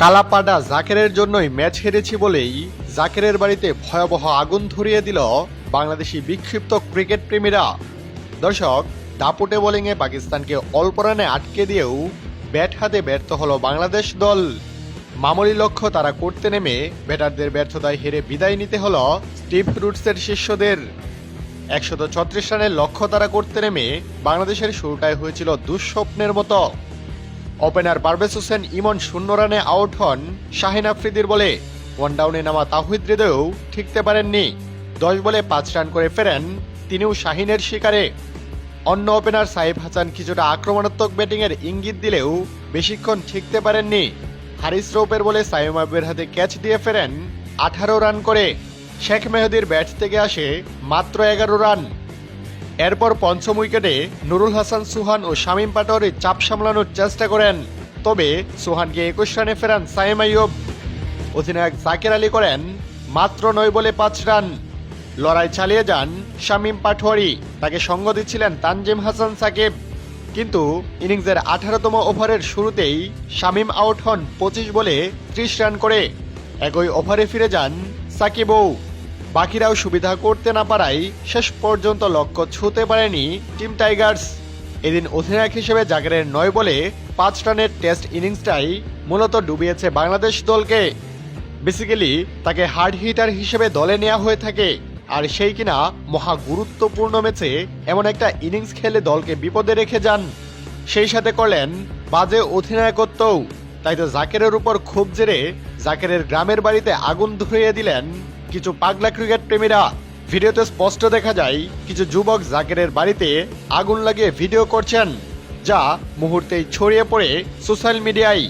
কালাপাডা জাকেরের জন্যই ম্যাচ হেরেছি বলেই জাকেরের বাড়িতে ভয়াবহ আগুন ধরিয়ে দিল বাংলাদেশি বিক্ষিপ্ত ক্রিকেট প্রেমীরা। দর্শক, দাপুটে বোলিংয়ে পাকিস্তানকে অল্প রানে আটকে দিয়েও ব্যাট হাতে ব্যর্থ হলো বাংলাদেশ দল। মামুলি লক্ষ্য তারা করতে নেমে ব্যাটারদের ব্যর্থতায় হেরে বিদায় নিতে হলো স্টিভ রুটসের শিষ্যদের। 136 রানের লক্ষ্য তারা করতে নেমে বাংলাদেশের শুরুটাই হয়েছিল দুঃস্বপ্নের মতো। ওপেনার পারভেজ হোসেন ইমন 0 রানে আউট হন শাহিন আফ্রিদির বলে। ওয়ানডাউনে নামা তাওহিদ হৃদয়ও ঠিকতে পারেননি। 10 বলে 5 রান করে ফেরেন তিনিও শাহিনের শিকারে। অন্য ওপেনার সাইফ হাসান কিছুটা আক্রমণাত্মক ব্যাটিংয়ের ইঙ্গিত দিলেও বেশিক্ষণ ঠিকতে পারেননি। হারিস রৌফের বলে সাইম আবুয়ের হাতে ক্যাচ দিয়ে ফেরেন 18 রান করে। শেখ মেহেদীর ব্যাট থেকে আসে মাত্র 11 রান। এরপর পঞ্চম উইকেটে নুরুল হাসান সুহান ও শামীম পাটোয়ারি চাপ সামলানোর চেষ্টা করেন, তবে সুহানকে 21 রানে ফেরান সাইম আইয়ুব। অধিনায়ক জাকের আলী করেন মাত্র 9 বলে 5 রান। লড়াই চালিয়ে যান শামীম পাটোয়ারি, তাকে সঙ্গ দিচ্ছিলেন তানজিম হাসান সাকিব। কিন্তু ইনিংসের 18তম ওভারের শুরুতেই শামীম আউট হন 25 বলে 30 রান করে। একই ওভারে ফিরে যান সাকিবও। বাকিরাও সুবিধা করতে না পারায় শেষ পর্যন্ত লক্ষ্য ছুঁতে পারেনি টিম টাইগার্স। এদিন অধিনায়ক হিসেবে জাকেরের 9 বলে 5 রানের টেস্ট ইনিংসটাই মূলত ডুবিয়েছে বাংলাদেশ দলকে। বেসিক্যালি তাকে হার্ড হিটার হিসেবে দলে নেওয়া হয়ে থাকে, আর সেই কিনা মহা গুরুত্বপূর্ণ ম্যাচে এমন একটা ইনিংস খেলে দলকে বিপদে রেখে যান। সেই সাথে করলেন বাজে অধিনায়কত্বও। তাই তো জাকেরের উপর ক্ষোভ জেরে জাকেরের গ্রামের বাড়িতে আগুন ধরিয়ে দিলেন কিছু পাগলা ক্রিকেট প্রেমীরা। ভিডিওতে স্পষ্ট দেখা যায় কিছু যুবক জাকেরের বাড়িতে আগুন লাগিয়ে ভিডিও করছেন, যা মুহূর্তেই ছড়িয়ে পড়ে সোশ্যাল মিডিয়ায়।